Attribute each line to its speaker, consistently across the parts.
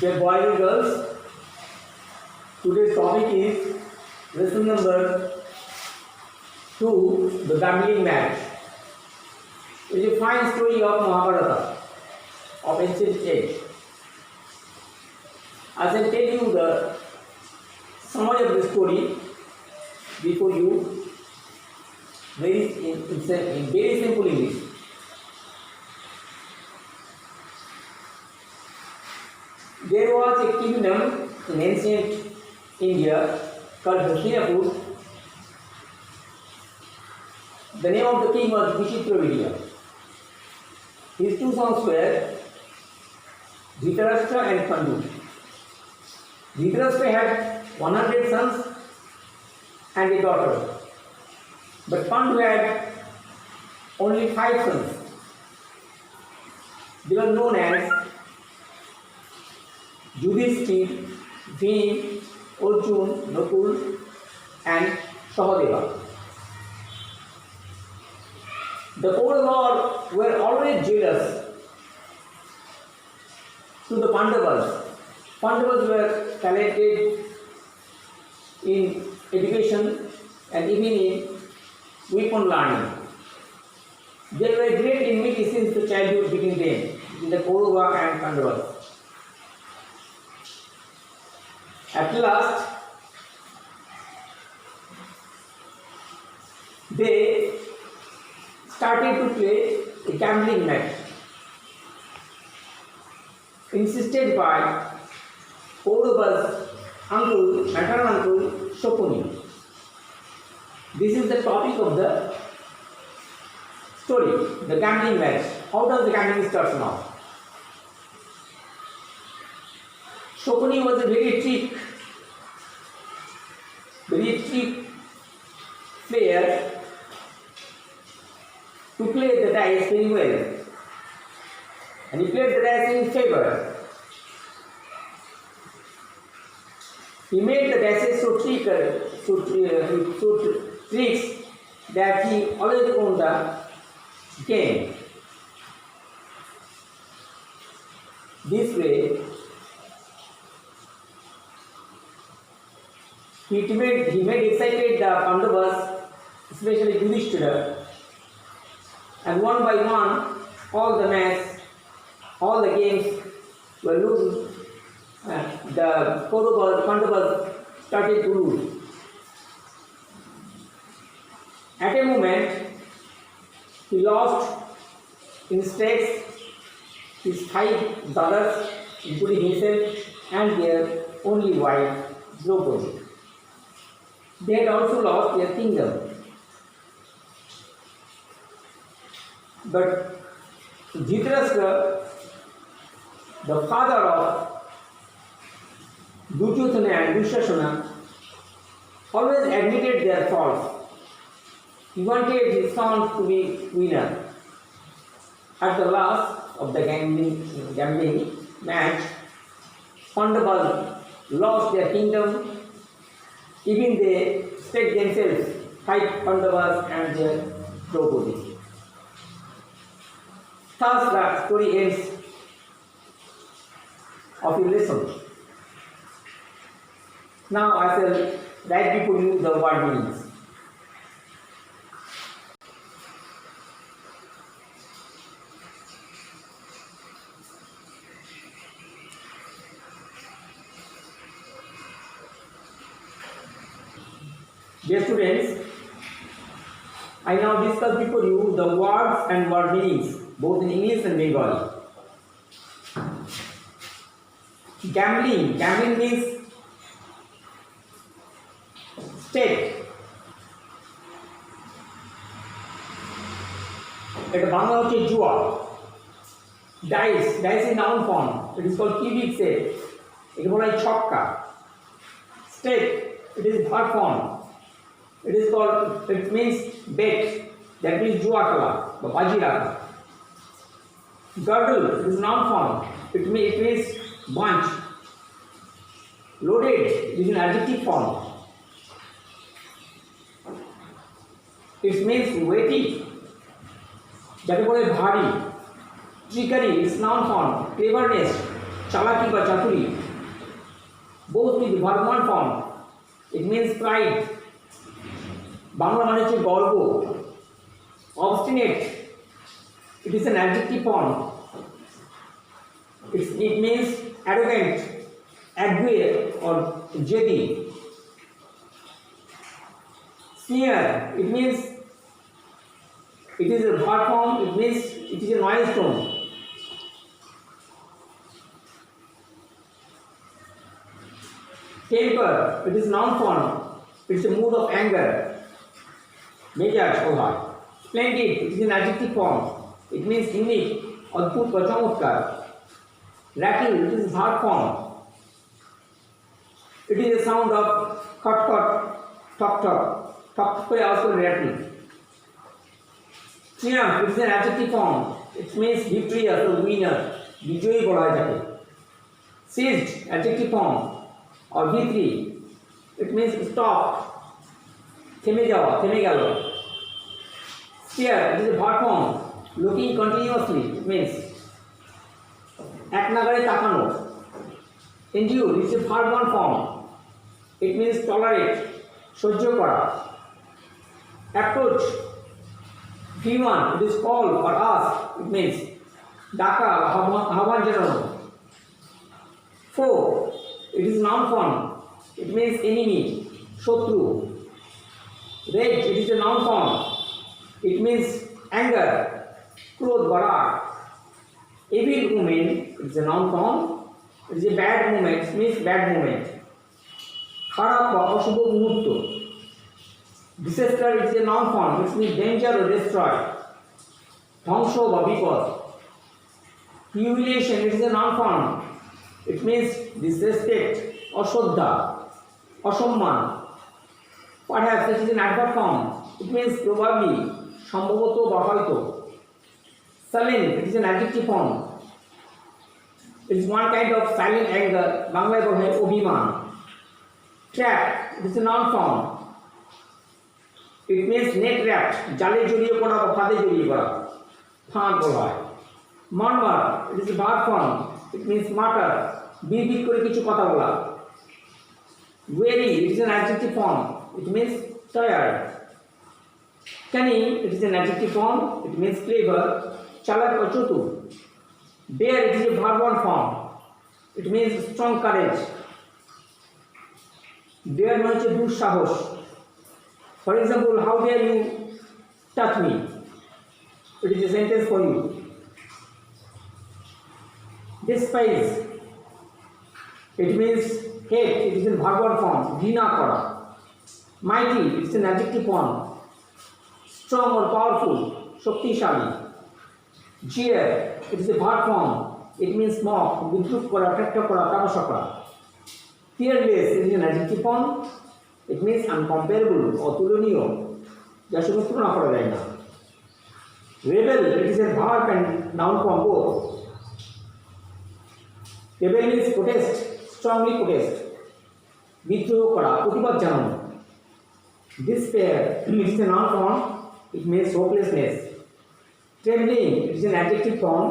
Speaker 1: Dear boys and girls, today's topic is lesson number 2, the gambling match. It is a fine story of Mahabharata, of ancient age. As I tell you the summary of the story before you, in very simple English. There was a kingdom in ancient India called Hastinapur. The name of the king was Vishitravidya. His two sons were Dhritarashtra and Pandu. Dhritarashtra had 100 sons and a daughter, but Pandu had only 5 sons. They were known as Yudhishthir, Bhim, Arjun, Nakul and Sahadeva. The Kauravas were always jealous to the Pandavas. Pandavas were talented in education and even in weapon learning. They were great in enmity since the childhood between them, in the Kaurava and Pandavas. At last, they started to play a gambling match, insisted by Kaurava's uncle, maternal uncle, Shakuni. This is the topic of the story, the gambling match. How does the gambling start now? Shakuni was a very trick player to play the dice very well, and he played the dice in favor. He made the dice so tricks that he always won the game. This way, he made excited the Pandavas, especially Yudhishthira, and one by one, all the games were losing. The Kauravas, Pandavas started to lose. At a moment, he lost in stakes his 5 brothers, including himself, and their only wife, Draupadi. They had also lost their kingdom. But Dhritarashtra, the father of Duryodhana and Dushasana, always admitted their faults. He wanted his sons to be winner. At the last of the gambling match, Pandavas lost their kingdom. Even they staked themselves, 5 Pandavas and their Draupadi. Thus the story ends of your lesson. Now I shall write before you the word meanings. Dear students, I now discuss before you the words and word meanings, both in English and Bengali. Gambling means stake. It Bangla হচ্ছে জুয়া. Dice in noun form. It is called cubic set. It বলা হয় ছক্কা. Stake. It is verb form. It means bet. That means জুয়া খেলা বা বাজি রাখা. Girdle. It is noun form. It means bunch. Loaded. It is an adjective form. It means weighty. যাকে বলে ভারী. Trickery is noun form. Cleverness. চালাকি বা চাতুরি, both with verb one form. It means pride. Bangla মানে হচ্ছে গর্ব। Obstinate, it is an adjective form. It means arrogant, aggressive or jedi. Sneer, it means it is a verb form. It means it is a noise tone. Temper, it is noun form. It is a mood of anger. Mejaj হয়। Splendid, it is an adjective form. It means unique, অদ্ভুত বা চমৎকার। Rattle, it is verb form. It is a sound of খট খট, ঠক ঠক, ঠক করে আওয়াজ করে rattle. Triumph, it is an adjective form. It means victorious or winner. বিজয়ী বলা হয় তাকে। Seized, adjective form. Or V3, it means stop, থেমে যাওয়া, থেমে গেল। Stare, it is a verb form. Looking continuously, it means এক নাগাড়ে তাকানো। Endure, it is a verb one form. It means tolerate, সহ্য করা। Approach, V1, it is call or ask, it means ডাকা, আহ্বান জানানো। Foe, it is noun form. It means enemy, শত্রু। Rage, it is a noun form. It means anger, ক্রোধ বা রাগ। Evil woman, it is a noun form. It is a bad moment, it means bad moment. খারাপ বা অশুভ মুহূর্ত। Disaster, it is a noun form. It means danger or destroy, ধ্বংস বা বিপদ। Humiliation, it is a noun form. It means disrespect, অশ্রদ্ধা, অসম্মান। Perhaps, it is an adverb form. It means probably, সম্ভবত বা হয়তো। Sullen, it is an adjective form. It is one kind of silent anger. বাংলায় বলা হয় অভিমান। Trap, it is a noun form. It means net wrapped, জালে জড়িয়ে পড়া বা ফাঁদে জড়িয়ে পড়া, ফাঁদ বলা হয়। Murmur, it is a verb form. It means mutter, বিড়বিড় করে কিছু কথা বলা। Weary, it is an adjective form. It means tired. Cunning, it is an adjective form. It means clever, চালাক বা চতুর। Dare, it is a verb one form. It means strong courage. Dare মানে হচ্ছে দুঃসাহস। For example, how dare you touch me? It is a sentence for you. Despise, it means hate. It is in verb one form, ঘৃণা করা। Mighty, it is an adjective form. Strong or powerful, শক্তিশালী। Jeer, it is a verb form. It means mock, বিদ্রুপ করা, ঠাট্টা করা, তামাশা করা। Fearless, it is an adjective form. It means uncomparable, অতুলনীয়, যার সঙ্গে তুলনা করা যায় না। Rebel, it is a verb and noun form both. Rebel means protest, strongly protest, বিদ্রোহ করা, প্রতিবাদ জানানো। Despair, it is a noun form. It means hopelessness. Trembling, it is an adjective form.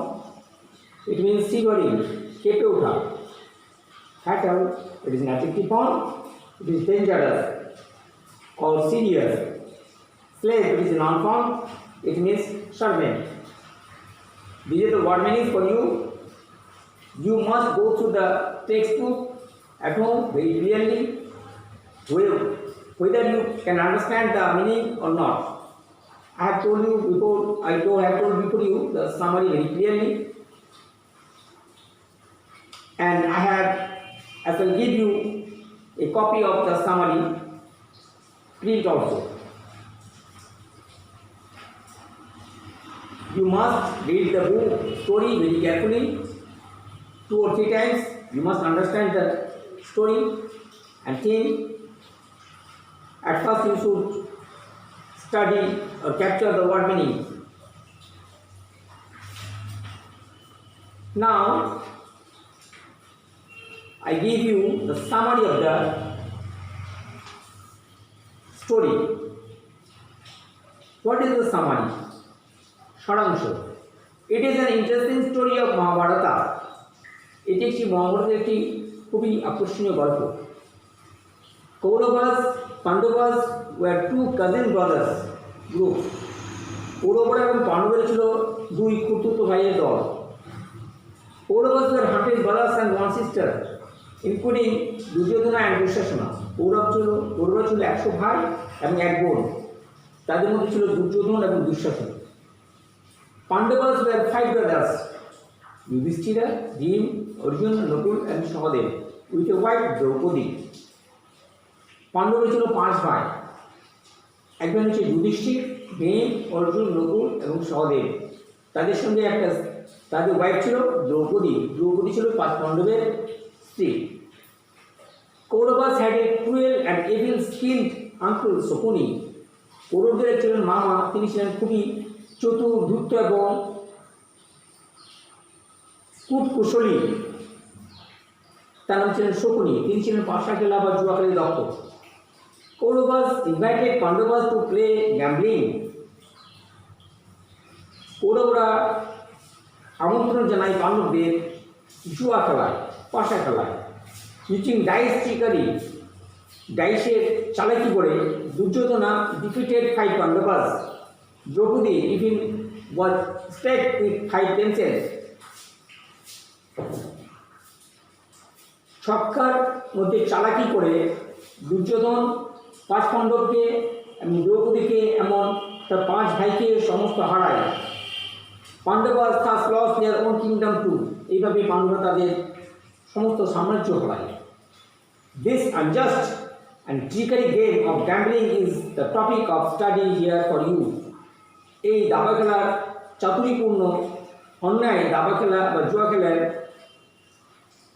Speaker 1: It means shivering, কেঁপে ওঠা। Fatal, it is an adjective form. It is dangerous or serious. Slave, it is a noun form. It means servant. These are the word meanings for you. You must go through the textbook at home very clearly, whether you can understand the meaning or not. I have told you before. I have told before you the summary very clearly, and I will give you a copy of the summary print also. You must read the book story very carefully, 2 or 3 times. You must understand the story and theme. At first you should study or capture the word meaning. Now I give you the summary of the story. What is the summary? সারাংশ. It is an interesting story of Mahabharata, এটি একটি মহাভারতের একটি খুবই আকর্ষণীয় গল্প। Kauravas Pandavas were two cousin brothers group. কৌরবরা এবং পাণ্ডবের ছিল দুই খুতুতো ভাইয়ের দল। Kauravas were hundred brothers and one sister including Duryodhana and Dushasana. কৌরবরা ছিল 100 ভাই এবং 1 বোন, তাদের মধ্যে ছিল দুর্যোধন এবং দুঃশাসন। পাণ্ডবাস ওয়ার 5 ব্রাদার্স যুধিষ্ঠিরা, ভীম, অর্জুন, নকুল এবং Sahadev with a wife Draupadi. পাণ্ডবের ছিল 5 ভাই, একজন হচ্ছে যুধিষ্ঠির, ভীম, অর্জুন, নকুল এবং সহদেব। তাদের সঙ্গে তাদের ওয়াইফ ছিল দ্রৌপদী। দ্রৌপদী ছিল পাণ্ডবের স্ত্রী। Kauravas had a cruel and evil skilled uncle Shakuni. কৌরবদের ছিলেন মামা, তিনি ছিলেন খুবই চতুর, ধূর্ত এবং কূটকুশলী। তার নাম ছিলেন শকুনি। তিনি ছিলেন পাশা খেলা বা জুয়া খেলায় দক্ষ। Kauravas invited Pandavas to play gambling. কৌরবরা আমন্ত্রণ জানায় পাণ্ডবদের জুয়া খেলায়, পাশা খেলায়। ইউজিং ডাইস ট্রিকারি, ডাইসের চালাকি করে Duryodhana defeated 5 Pandavas. Draupadi even was stake with 5 damsels। ছক্কার মধ্যে চালাকি করে দুর্যোধন 5 পাণ্ডবকে এবং দ্রৌপদীকে এমন তার 5 ভাইকে সমস্ত হারায়। Pandavas thus lost their own kingdom too. এইভাবে পাণ্ডবরা তাদের সমস্ত সাম্রাজ্য হারায়। This unjust and trickery game of gambling is the topic of study here for you. এই দাবা খেলার চাতুরীপূর্ণ অন্যায় দাবা খেলা বা জুয়া খেলার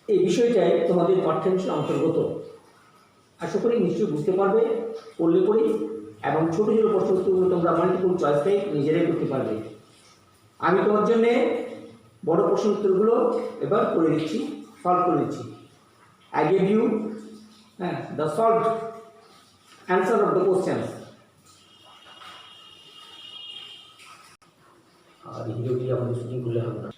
Speaker 1: এই বিষয়টাই তোমাদের পাঠ্যাংশের অন্তর্গত। আশা করি নিশ্চয়ই বুঝতে পারবে পড়লে পড়ি, এবং ছোটো ছোটো প্রশ্ন উত্তরগুলো তোমরা মাল্টিপল চয়েস টাইপ নিজেরাই করতে পারবে। আমি তোমার জন্যে বড় প্রশ্ন উত্তরগুলো এবার করে দিচ্ছি, সলভ করে দিচ্ছি। I gave you the solved answer of the questions.
Speaker 2: আর ভিডিওটি আমাদের শুটিং করলে হবে না।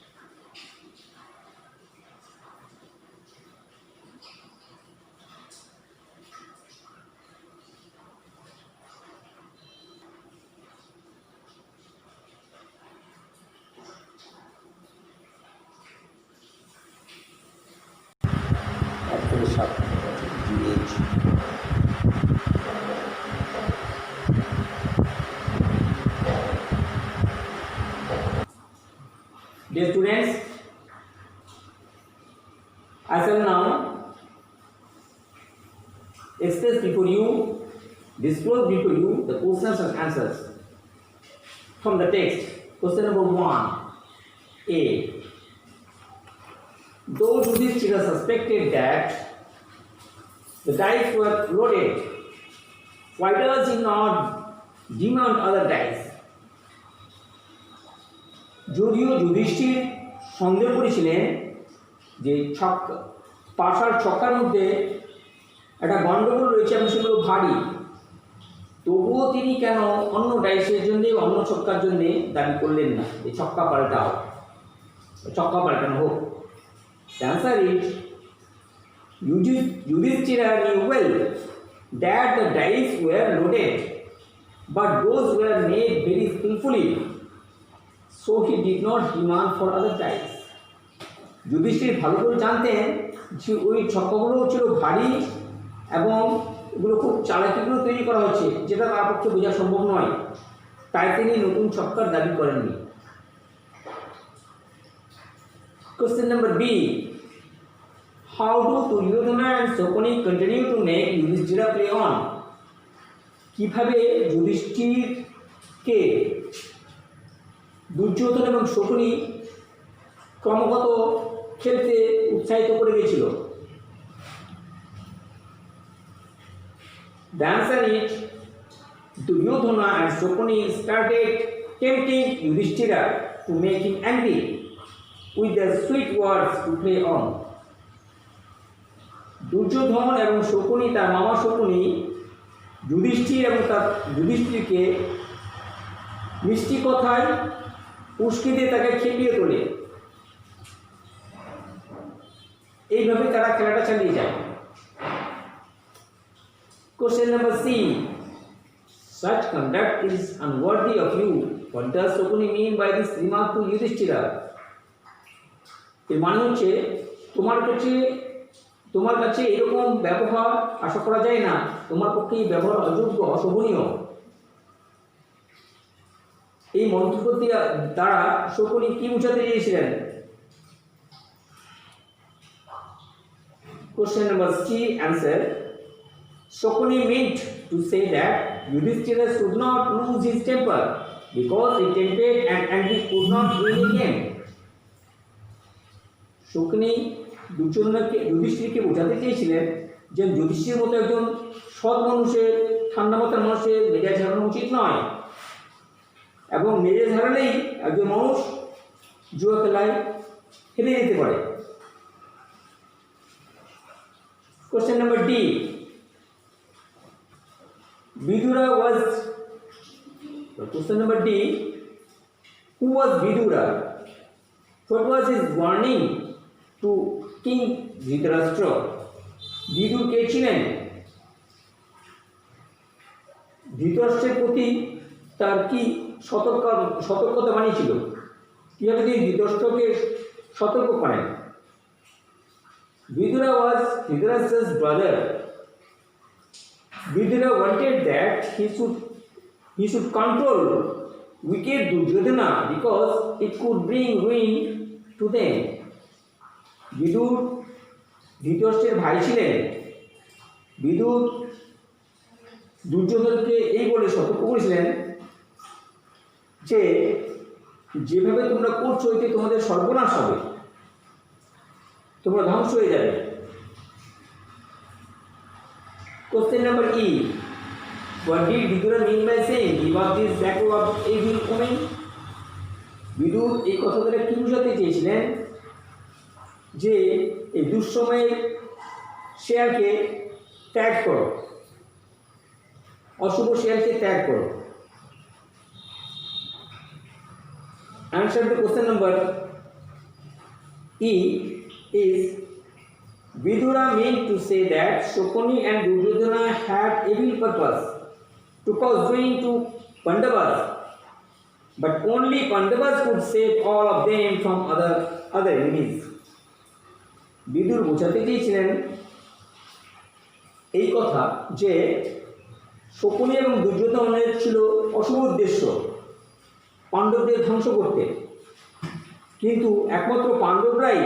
Speaker 1: Dear students, I shall now express before you, disclose before you the questions and answers from the text. Question number 1, A. Though Yudhishthira suspected that the dice were loaded, why does he not demand other dice? যদিও যুধিষ্ঠির সন্দেহ করেছিলেন যে পাশার ছক্কার মধ্যে একটা গণ্ডগোল রয়েছে এবং সেগুলো ভারী, তবুও তিনি কেন অন্য ডাইসের জন্যে, অন্য ছক্কার জন্যে দাবি করলেন না যে ছক্কা পাল্টানো হোক? The answer is Yudhishthira knew well that the dice were loaded, but those were made very skillfully. So he did not demand for other dice. Yudhishthir ভালো করে জানতেন যে ওই ছক্কাগুলো ছিল ভারী এবং এগুলো খুব চালাকিগুলো তৈরি করা হচ্ছে, যেটা তার পক্ষে বোঝা সম্ভব নয়, তাই তিনি নতুন ছক্কার দাবি করেননি। Question number B. How do Duryodhana and Shakuni continue to make Yudhishthira play on? কিভাবে যুধিষ্ঠিরকে দুর্যোধন এবং শকুনি ক্রমাগত খেলতে উৎসাহিত করে গিয়েছিল? The answer is Duryodhana and Shakuni started tempting Yudhishthira to make him angry with their sweet words to play on. Duryodhan এবং শকুনি, তার মামা শকুনি, যুধিষ্ঠির এবং তার যুধিষ্ঠিরকে মিষ্টি কথায় উস্কে দিয়ে তাকে খেপিয়ে তোলে। এইভাবে তারা খেলাটা চালিয়ে যায়। Question number C. Such conduct is unworthy of you. What does Shakuni mean by this remark to Yudhishthira? এর মানে হচ্ছে তোমার কাছে এরকম ব্যবহার আশা করা যায় না, তোমার পক্ষে এই ব্যবহার অযোগ্য, অশোভনীয়। এই মন্তব্য দ্বারা শকুনি কি বোঝাতে চেয়েছিলেন? Question number C answer. Shakuni meant to say that Yudhishthira should not lose his temper because he tempted and he could not win again. Shakuni যুধিষ্ঠিরকে বোঝাতে চেয়েছিলেন যে যুধিষ্ঠিরের মতো একজন সৎ মানুষের, ঠান্ডা মাথার মানুষের মেজাজ হারানো উচিত নয়, এবং মেজাজ হারালেই একজন মানুষ জুয়া খেলায় হেরে যেতে পারে। Question number D. Question number D. Who was Vidura? What was his warning to King Dhritarashtra? Vidur কে ছিলেন? ধৃতরাষ্ট্রের প্রতি তার কি সতর্কতা বাণী ছিল? কিভাবে তিনি ধৃতরাষ্ট্রকে সতর্ক করেন? Vidura was Dhritarashtra's brother. Vidura wanted that he should control wicked Duryodhana because it could bring ruin to them. Vidur ধৃতরাষ্ট্রের ভাই ছিলেন। বিদুর দুর্যোধনকে এই বলে সতর্ক করেছিলেন যে যেভাবে তোমরা করছো এতে তোমাদের সর্বনাশ হবে, তোমরা ধ্বংস হয়ে যাবে। Question number E. What did Vidura mean by saying give up this battle of evil omen? Vidur এই কথা দ্বারা কি বোঝাতে চেয়েছিলেন? যে এই দুঃসময়ের শেয়ালকে ত্যাগ করো, অশুভ শেয়ালকে ত্যাগ করো। Answer to question number E is Vidura meant to say that Shakuni and Duryodhana had evil purpose to cause ruin to Pandavas, but only Pandavas could save all of them from other enemies. Vidur বোঝাতে চেয়েছিলেন এই কথা যে শকুনি এবং দুর্যোধনের ছিল অশুভ উদ্দেশ্য পাণ্ডবদের ধ্বংস করতে, কিন্তু একমাত্র পাণ্ডবরাই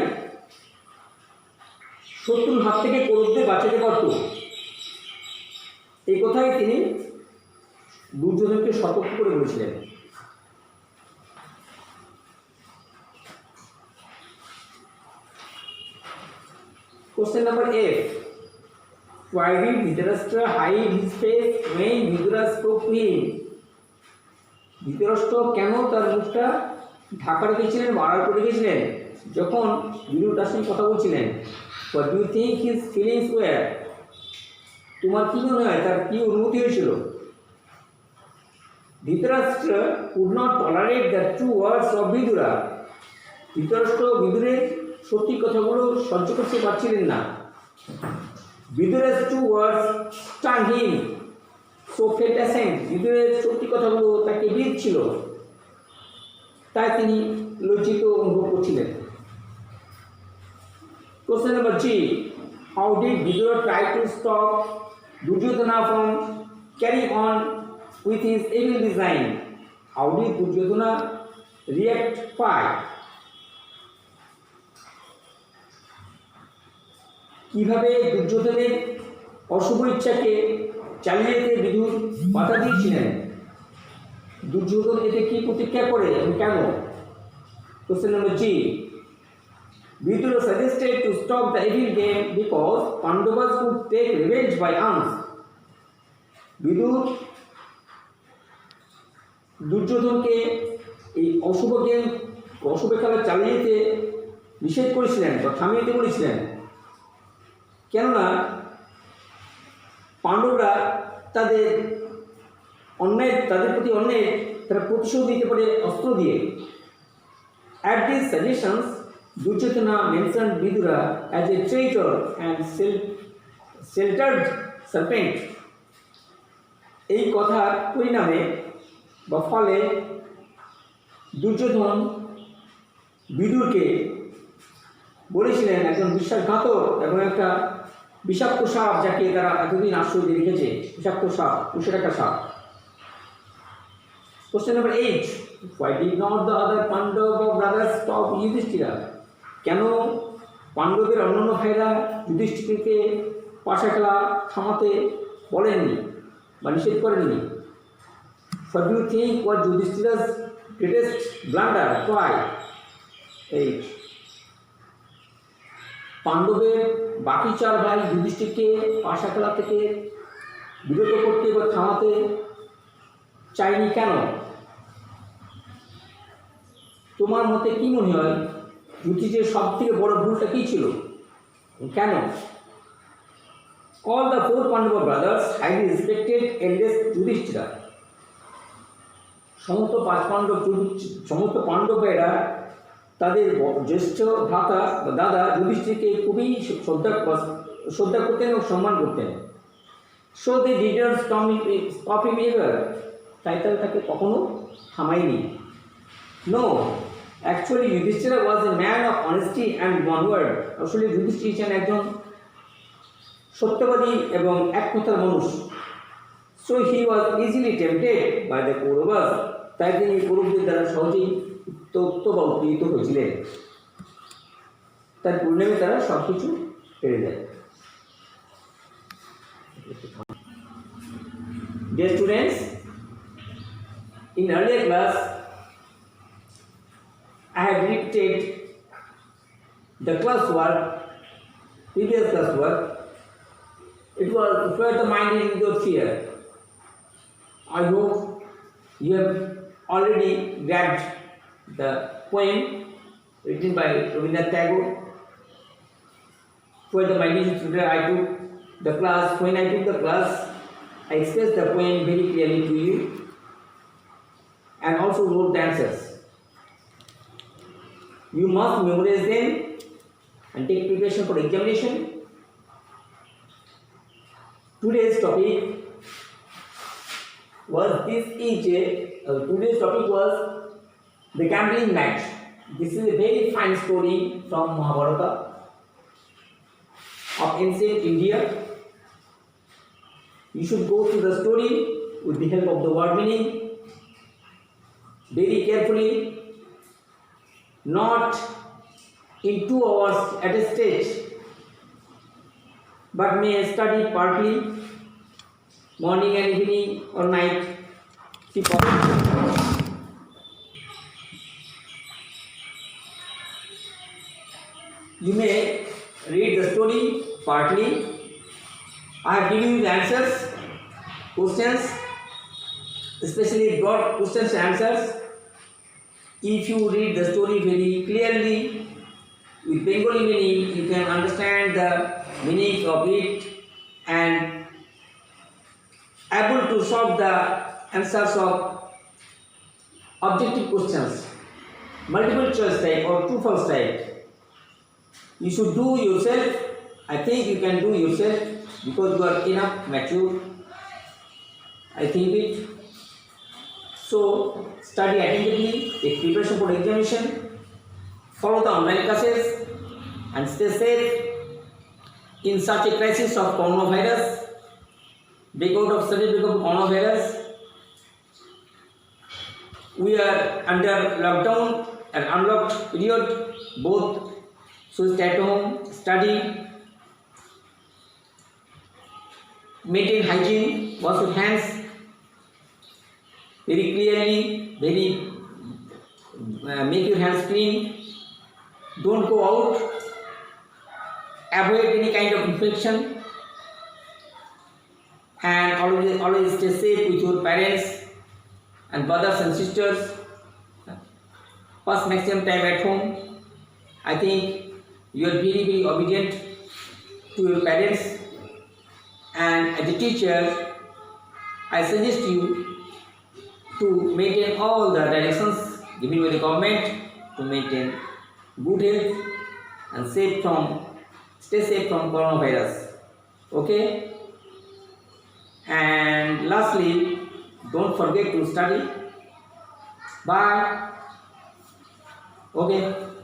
Speaker 1: শত্রুর হাত থেকে কৌরবদের বাঁচাতে পারত। এই কথাই তিনি দুর্যোধনকে সতর্ক করে বলেছিলেন। Question number F. Why did Dhritarashtra hide his face when Vidura spoke to him? Dhritarashtra কেন তার মুখটা ঢাকা রেখেছিলেন, আড়াল করে রেখেছিলেন যখন বিদুর তার সঙ্গে কথা বলছিলেন? What do you think his feelings were? তোমার কি মনে হয় তার কি অনুভূতি হয়েছিল? Dhritarashtra could not tolerate the true words of Vidura. Dhritarashtra বিদুরের সত্যি কথাগুলো সহ্য করতে পারছিলেন না। Vidura's true words stung him, so felt ashamed. বিদুরের সত্যি কথাগুলো তাকে বিঁধছিল, তাই তিনি লজ্জিত অনুভব করছিলেন। Question number G. How did Vidura try to stop Duryodhana from carrying on with his evil design? How did Duryodhana react? Why? কিভাবে দুর্যোধনের অশুভ ইচ্ছাকে চালিয়ে যেতে বিদুর বাধা দিয়েছিলেন? দুর্যোধন এতে কি প্রতিক্রিয়া করে এবং কেন? Question number G. Vidura suggested to stop the evil game because Pandavas could take revenge by arms. Vidur দুর্যোধনকে এই অশুভ খেলা চালিয়ে যেতে নিষেধ করেছিলেন বা থামিয়ে দিতে বলেছিলেন, কেননা পাণ্ডবরা তাদের প্রতি অন্যায় তারা প্রতিশোধ দিতে পারে অস্ত্র দিয়ে। At these suggestions, Duryodhana mentioned Vidura as a traitor and sheltered serpent. এই কথার পরিণামে বা ফলে দুর্যোধন বিদুরকে বলেছিলেন একজন বিশ্বাসঘাতক এবং একটা বিষাক্ত সাপ, যাকে তারা এতদিন আশ্রয় দিয়ে রেখেছে, বিষাক্ত সাপ, বিষের একটা সাপ। Question number 8. Why did not the other Pandava brothers stop Yudhishthira? কেন পাণ্ডবের অন্যান্য ভাইরা যুধিষ্ঠিরকে পাশা খেলা থামাতে বলেননি বা নিষেধ করেননি? What do you think was Yudhishthira's greatest blunder? Why? 8. পাণ্ডবের বাকি 4 ভাই যুধিষ্ঠিরকে পাশা খেলা থেকে বিরত করতে বা থামাতে চাইনি কেন? তোমার মতে কি মনে হয় যুধিষ্ঠিরের সব থেকে বড় ভুলটা কী ছিল, কেন? All the 4 Pandava brothers highly respected eldest Yudhishthira. সমস্ত পাণ্ডব ভাইরা তাদের জ্যেষ্ঠ ভ্রাতা বা দাদা যুধিষ্ঠিরকে খুবই শ্রদ্ধা করতেন এবং সম্মান করতেন। So they didn't stop him ever. তাই তারা তাকে কখনো থামায়নি। No, actually Yudhishthira was a man of honesty and one word. আসলে যুধিষ্ঠির ছিলেন একজন সত্যবাদী এবং এক কথার মানুষ। So he was easily tempted by the Kauravas. তাই তিনি কৌরবদের দ্বারা সহজেই উত্তপ্ত বা উত্তেজিত হয়েছিলেন। তার পরিণামে তারা সব কিছু হেরে যায়। Dear students, in earlier class I have repeated the classwork, previous classwork. It was where the mind is without fear. I hope you have already grabbed the poem written by Rabindranath Tagore. Where the mind is without fear, I took the class. When I took the class, I expressed the poem very clearly to you and also wrote the answers. You must memorize them and take preparation for examination. Today's topic was today's topic was the gambling match. This is a very fine story from Mahabharata of ancient India. You should go through the story with the help of the word meaning very carefully, not in 2 hours at a stage, but may study partly, morning and evening or night. Keep on. You may read the story partly. I have given you the answers, questions, especially broad questions and answers. If you read the story very clearly with Bengali meaning, you can understand the meaning of it and able to solve the answers of objective questions, multiple choice type or true false type. You should do yourself. I think you can do yourself because you are enough mature. I think it. So study attentively, take preparation for examination, follow the online classes and stay safe in such a crisis of coronavirus, breakout of sudden breakout of coronavirus. We are under lockdown and unlocked period, both. So stay at home, study, maintain hygiene, wash your hands very clearly, make your hands clean, don't go out, avoid any kind of infection, and always stay safe with your parents and brothers and sisters. Pass maximum time at home. I think you are very obedient to your parents, and as a teacher I suggest you to maintain all the directions given by the government to maintain good health and stay safe from coronavirus. Okay, and lastly, don't forget to study. Bye. Okay.